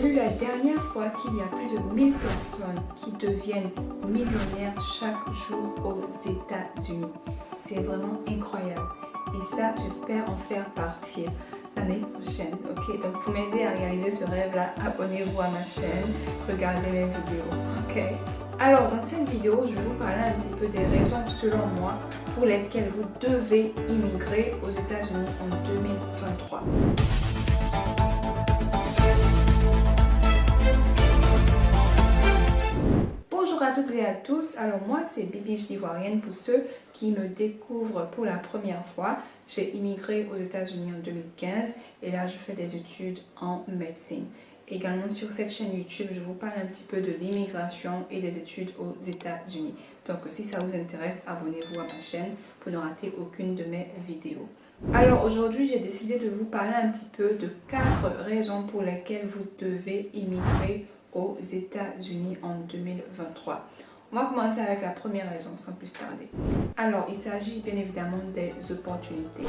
J'ai lu la dernière fois qu'il y a plus de 1000 personnes qui deviennent millionnaires chaque jour aux États-Unis. C'est vraiment incroyable. Et ça, j'espère en faire partie l'année prochaine. Ok, donc pour m'aider à réaliser ce rêve-là, abonnez-vous à ma chaîne, regardez mes vidéos. Ok. Alors, dans cette vidéo, je vais vous parler un petit peu des raisons, selon moi, pour lesquelles vous devez immigrer aux États-Unis en 2023. Bonjour à toutes et à tous, alors moi c'est Bibiche l'Ivoirienne pour ceux qui me découvrent pour la première fois. J'ai immigré aux États-Unis en 2015 et là je fais des études en médecine. Également sur cette chaîne YouTube, je vous parle un petit peu de l'immigration et des études aux États-Unis. Donc si ça vous intéresse, abonnez-vous à ma chaîne pour ne rater aucune de mes vidéos. Alors aujourd'hui, j'ai décidé de vous parler un petit peu de 4 raisons pour lesquelles vous devez immigrer aux États-Unis en 2023. On va commencer avec la première raison, sans plus tarder. Alors, il s'agit bien évidemment des opportunités.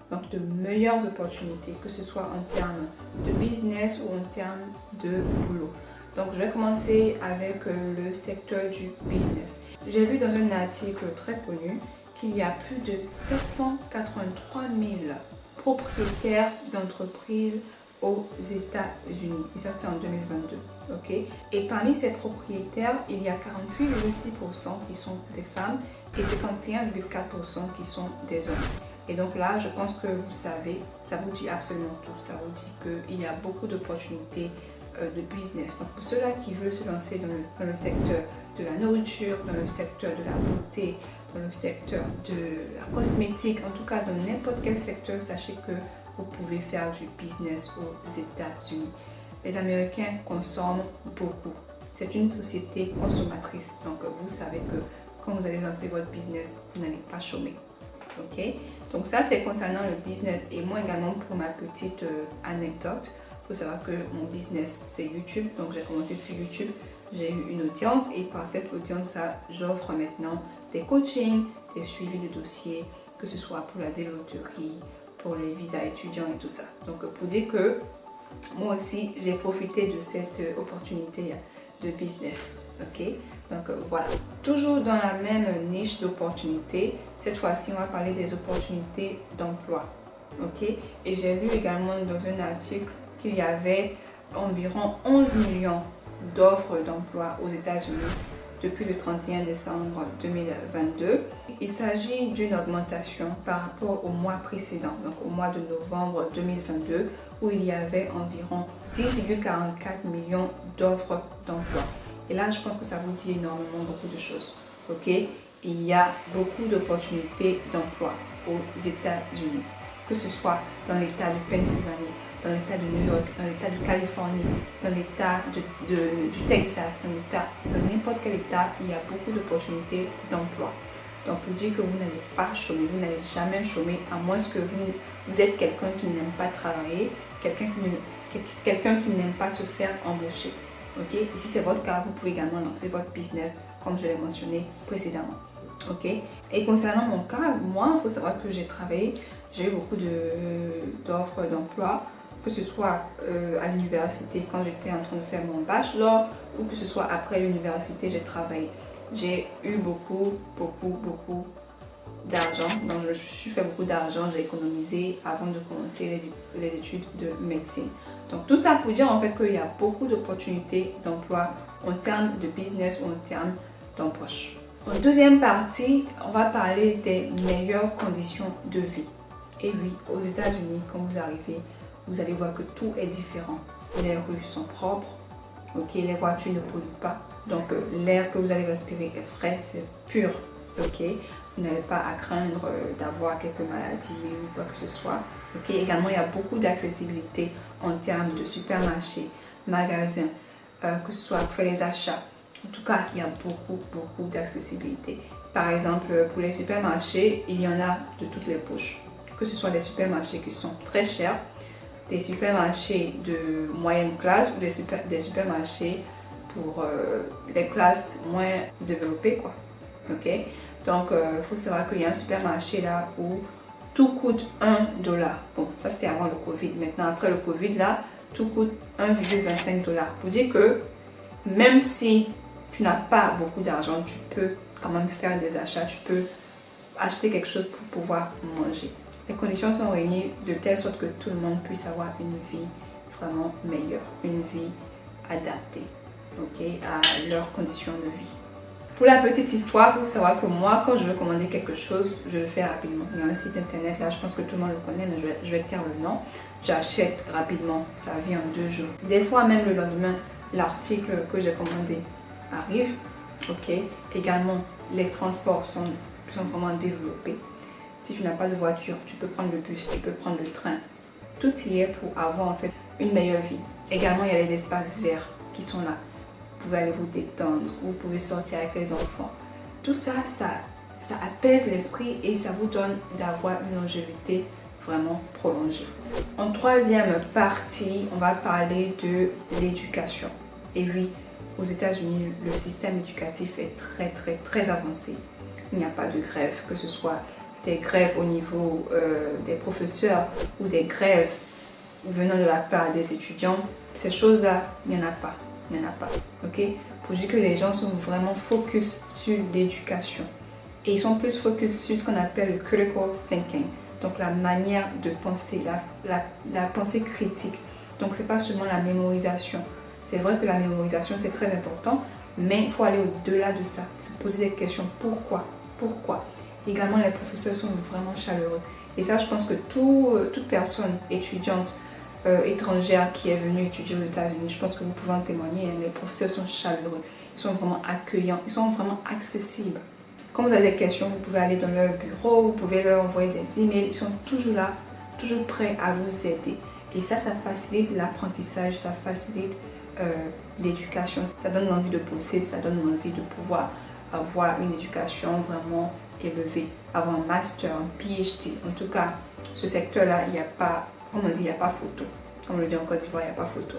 Donc, de meilleures opportunités, que ce soit en termes de business ou en termes de boulot. Donc, je vais commencer avec le secteur du business. J'ai lu dans un article très connu qu'il y a plus de 783 000 propriétaires d'entreprises aux États-Unis. Et ça, c'était en 2022. Okay. Et parmi ces propriétaires, il y a 48,6% qui sont des femmes et 51,4% qui sont des hommes. Et donc là, je pense que vous savez, ça vous dit absolument tout. Ça vous dit qu'il y a beaucoup d'opportunités de business. Donc pour ceux-là qui veulent se lancer dans le secteur de la nourriture, dans le secteur de la beauté, dans le secteur de la cosmétique, en tout cas dans n'importe quel secteur, sachez que vous pouvez faire du business aux États-Unis. Les Américains consomment beaucoup. C'est une société consommatrice. Donc, vous savez que quand vous allez lancer votre business, vous n'allez pas chômer. Ok? Donc, ça, c'est concernant le business. Et moi également, pour ma petite anecdote, il faut savoir que mon business, c'est YouTube. Donc, j'ai commencé sur YouTube. J'ai eu une audience. Et par cette audience, j'offre maintenant des coachings, des suivis de dossiers, que ce soit pour la déloterie, pour les visas étudiants et tout ça. Donc, pour dire que moi aussi, j'ai profité de cette opportunité de business. Ok, donc voilà. Toujours dans la même niche d'opportunités, cette fois-ci, on va parler des opportunités d'emploi. Ok, et j'ai lu également dans un article qu'il y avait environ 11 millions d'offres d'emploi aux États-Unis depuis le 31 décembre 2022. Il s'agit d'une augmentation par rapport au mois précédent, donc au mois de novembre 2022, où il y avait environ 10,44 millions d'offres d'emploi. Et là, je pense que ça vous dit énormément beaucoup de choses. Ok, il y a beaucoup d'opportunités d'emploi aux États-Unis, que ce soit dans l'État de Pennsylvanie, dans l'État de New York, dans l'État de Californie, dans l'État du Texas, dans n'importe quel État, il y a beaucoup d'opportunités d'emploi. Donc, pour dire que vous n'allez pas chômer, vous n'allez jamais chômer, à moins que vous êtes quelqu'un qui n'aime pas travailler, quelqu'un qui n'aime pas se faire embaucher. Ok, et si c'est votre cas, vous pouvez également lancer votre business, comme je l'ai mentionné précédemment. Ok, et concernant mon cas, moi, il faut savoir que j'ai travaillé, j'ai eu beaucoup d'offres d'emploi, que ce soit à l'université quand j'étais en train de faire mon bachelor ou que ce soit après l'université, j'ai travaillé. J'ai eu beaucoup d'argent, donc je me suis fait beaucoup d'argent, j'ai économisé avant de commencer les études de médecine. Donc tout ça pour dire en fait qu'il y a beaucoup d'opportunités d'emploi en termes de business ou en termes d'embauche. En deuxième partie, on va parler des meilleures conditions de vie. Et oui, aux États-Unis, quand vous arrivez, vous allez voir que tout est différent. Les rues sont propres, ok, les voitures ne polluent pas. Donc l'air que vous allez respirer est frais, c'est pur, ok. Vous n'avez pas à craindre d'avoir quelques maladies ou quoi que ce soit. Ok, également il y a beaucoup d'accessibilité en termes de supermarchés, magasins, que ce soit pour faire les achats. En tout cas, il y a beaucoup d'accessibilité. Par exemple, pour les supermarchés, il y en a de toutes les poches. Que ce soit des supermarchés qui sont très chers, des supermarchés de moyenne classe ou des supermarchés pour les classes moins développées, quoi. Ok, donc il faut savoir qu'il y a un supermarché là où tout coûte $1. Bon, ça c'était avant le Covid. Maintenant, après le Covid, là, tout coûte 1,25 $. Pour dire que même si tu n'as pas beaucoup d'argent, tu peux quand même faire des achats, tu peux acheter quelque chose pour pouvoir manger. Les conditions sont réunies de telle sorte que tout le monde puisse avoir une vie vraiment meilleure, une vie adaptée, ok, à leurs conditions de vie. Pour la petite histoire, il faut savoir que moi, quand je veux commander quelque chose, je le fais rapidement. Il y a un site internet, là, je pense que tout le monde le connaît, mais je vais taire le nom. J'achète rapidement, ça vient en 2 jours. Des fois, même le lendemain, l'article que j'ai commandé arrive, ok. Également, les transports sont vraiment développés. Si tu n'as pas de voiture, tu peux prendre le bus, tu peux prendre le train. Tout y est pour avoir en fait une meilleure vie. Également, il y a les espaces verts qui sont là. Vous pouvez aller vous détendre, vous pouvez sortir avec les enfants. Tout ça, ça apaise l'esprit et ça vous donne d'avoir une longévité vraiment prolongée. En troisième partie, on va parler de l'éducation. Et oui, aux États-Unis, le système éducatif est très avancé. Il n'y a pas de grève, que ce soit des grèves au niveau des professeurs ou des grèves venant de la part des étudiants. Ces choses-là, il n'y en a pas. Il n'y en a pas, ok? Pour dire que les gens sont vraiment focus sur l'éducation. Et ils sont plus focus sur ce qu'on appelle le critical thinking. Donc la manière de penser, la pensée critique. Donc c'est pas seulement la mémorisation. C'est vrai que la mémorisation c'est très important, mais il faut aller au-delà de ça. Se poser des questions. Pourquoi? Pourquoi? Également les professeurs sont vraiment chaleureux. Et ça je pense que toute personne étudiante étrangère qui est venue étudier aux États-Unis, je pense que vous pouvez en témoigner, les professeurs sont chaleureux, ils sont vraiment accueillants, ils sont vraiment accessibles. Quand vous avez des questions, vous pouvez aller dans leur bureau, vous pouvez leur envoyer des emails, ils sont toujours là, toujours prêts à vous aider. Et ça facilite l'apprentissage, ça facilite l'éducation, ça donne envie de bosser, ça donne envie de pouvoir avoir une éducation vraiment élevée, avoir un master, un PhD. En tout cas, ce secteur-là, il n'y a pas, comme on dit, il n'y a pas photo. Comme on le dit en Côte d'Ivoire, il n'y a pas photo.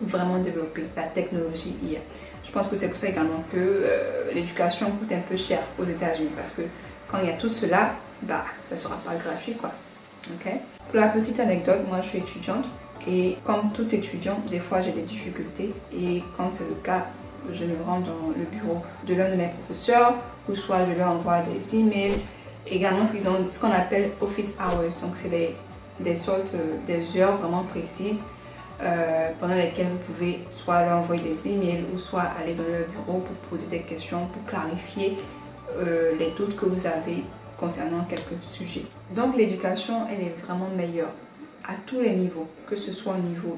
Vraiment développé, la technologie y est. Je pense que c'est pour ça également que l'éducation coûte un peu cher aux États-Unis parce que quand il y a tout cela, bah, ça ne sera pas gratuit, quoi. Okay? Pour la petite anecdote, moi je suis étudiante et comme tout étudiant, des fois j'ai des difficultés et quand c'est le cas, je me rends dans le bureau de l'un de mes professeurs ou soit je leur envoie des emails. Également, ils ont ce qu'on appelle office hours, donc c'est des heures vraiment précises pendant lesquelles vous pouvez soit leur envoyer des emails ou soit aller dans leur bureau pour poser des questions, pour clarifier les doutes que vous avez concernant quelques sujets. Donc l'éducation, elle est vraiment meilleure à tous les niveaux, que ce soit au niveau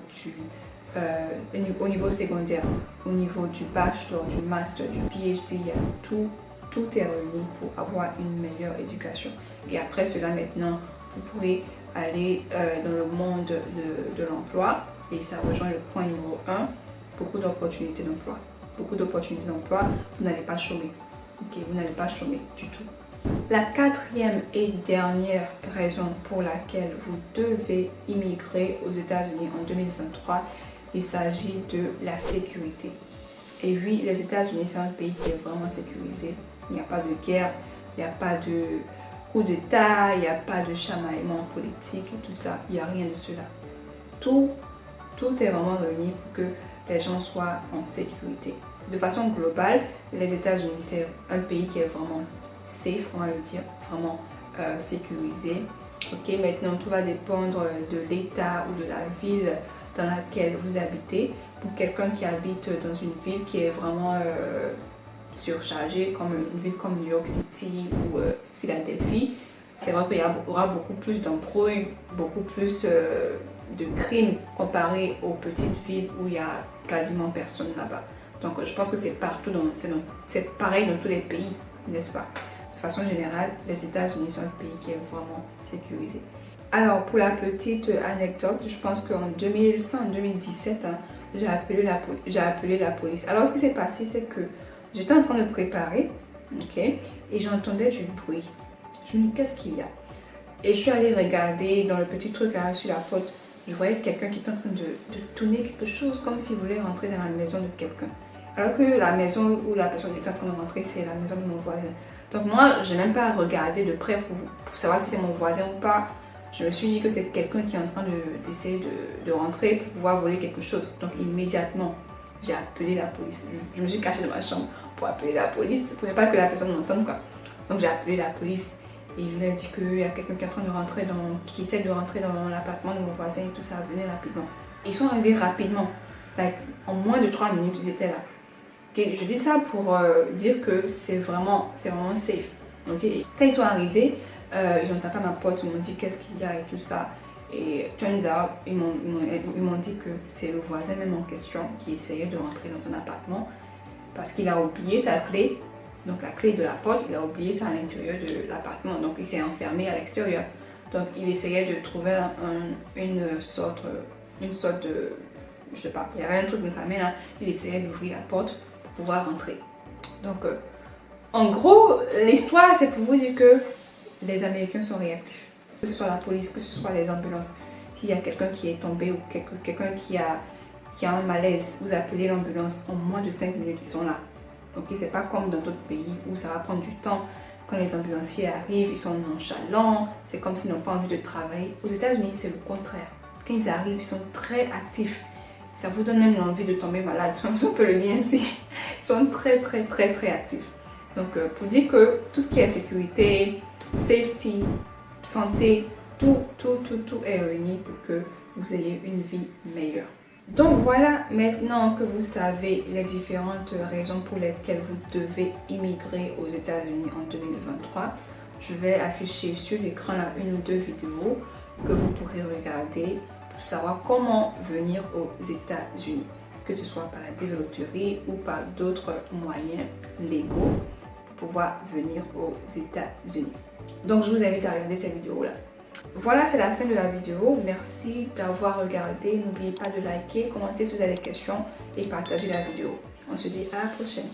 secondaire, au niveau du bachelor, du master, du PhD, il y a tout est réuni pour avoir une meilleure éducation. Et après cela, maintenant, vous pourrez aller dans le monde de l'emploi et ça rejoint le point numéro 1, beaucoup d'opportunités d'emploi. Beaucoup d'opportunités d'emploi, vous n'allez pas chômer. Ok, vous n'allez pas chômer du tout. La quatrième et dernière raison pour laquelle vous devez immigrer aux États-Unis en 2023, il s'agit de la sécurité. Et oui, les États-Unis, c'est un pays qui est vraiment sécurisé. Il n'y a pas de guerre, il n'y a pas de coup d'État, il n'y a pas de chamaillement politique, tout ça. Il n'y a rien de cela. Tout est vraiment réuni pour que les gens soient en sécurité. De façon globale, les États-Unis, c'est un pays qui est vraiment safe, on va le dire, vraiment sécurisé. Ok, maintenant tout va dépendre de l'État ou de la ville dans laquelle vous habitez. Pour quelqu'un qui habite dans une ville qui est vraiment surchargée, comme une ville comme New York City ou Philadelphie, c'est vrai qu'il y aura beaucoup plus d'embrouilles, beaucoup plus de crimes comparé aux petites villes où il y a quasiment personne là-bas. Donc je pense que c'est partout, c'est pareil dans tous les pays, n'est-ce pas? De façon générale, les États-Unis sont un pays qui est vraiment sécurisé. Alors pour la petite anecdote, je pense qu'en 2017, hein, j'ai appelé la police. Alors ce qui s'est passé, c'est que j'étais en train de préparer, ok, et j'entendais du bruit. Je me dis, qu'est-ce qu'il y a? Et je suis allée regarder dans le petit truc là, sur la porte. Je voyais quelqu'un qui était en train de tourner quelque chose comme s'il voulait rentrer dans la maison de quelqu'un. Alors que la maison où la personne était en train de rentrer, c'est la maison de mon voisin. Donc moi, je n'ai même pas regardé de près pour savoir si c'est mon voisin ou pas. je me suis dit que c'est quelqu'un qui est en train d'essayer de rentrer pour pouvoir voler quelque chose. Donc immédiatement, j'ai appelé la police. Je me suis cachée dans ma chambre pour appeler la police, pour ne pas que la personne m'entende, quoi. Donc j'ai appelé la police et je lui ai dit qu'il y a quelqu'un qui est en train de rentrer qui essaie de rentrer dans l'appartement de mon voisin et tout ça, venez rapidement. Ils sont arrivés rapidement, en moins de 3 minutes, ils étaient là. Okay, je dis ça pour dire que c'est vraiment safe. Okay. Quand ils sont arrivés, ils ont tapé à ma porte, ils m'ont dit qu'est-ce qu'il y a et tout ça. Et turns out, ils m'ont dit que c'est le voisin même en question qui essayait de rentrer dans son appartement parce qu'il a oublié sa clé. Donc la clé de la porte, il a oublié ça à l'intérieur de l'appartement. Donc il s'est enfermé à l'extérieur. Donc il essayait de trouver une sorte de... Je sais pas, il y avait un truc dans sa main là. Il essayait d'ouvrir la porte pour pouvoir rentrer. Donc en gros, l'histoire c'est pour vous dire que les Américains sont réactifs. Que ce soit la police, que ce soit les ambulances. S'il y a quelqu'un qui est tombé ou quelqu'un qui a un malaise, vous appelez l'ambulance en moins de 5 minutes, ils sont là. Donc c'est pas comme dans d'autres pays où ça va prendre du temps. Quand les ambulanciers arrivent, ils sont nonchalants, c'est comme s'ils n'ont pas envie de travailler. Aux États-Unis, c'est le contraire. Quand ils arrivent, ils sont très actifs. Ça vous donne même l'envie de tomber malade, si on peut le dire ainsi. Ils sont très actifs. Donc pour dire que tout ce qui est sécurité, safety, santé, tout est réuni pour que vous ayez une vie meilleure. Donc voilà, maintenant que vous savez les différentes raisons pour lesquelles vous devez immigrer aux États-Unis en 2023, je vais afficher sur l'écran là 1 ou 2 vidéos que vous pourrez regarder pour savoir comment venir aux États-Unis, que ce soit par la développerie ou par d'autres moyens légaux pour pouvoir venir aux États-Unis. Donc je vous invite à regarder cette vidéo là. Voilà, c'est la fin de la vidéo. Merci d'avoir regardé. N'oubliez pas de liker, commenter si vous avez des questions et partager la vidéo. On se dit à la prochaine.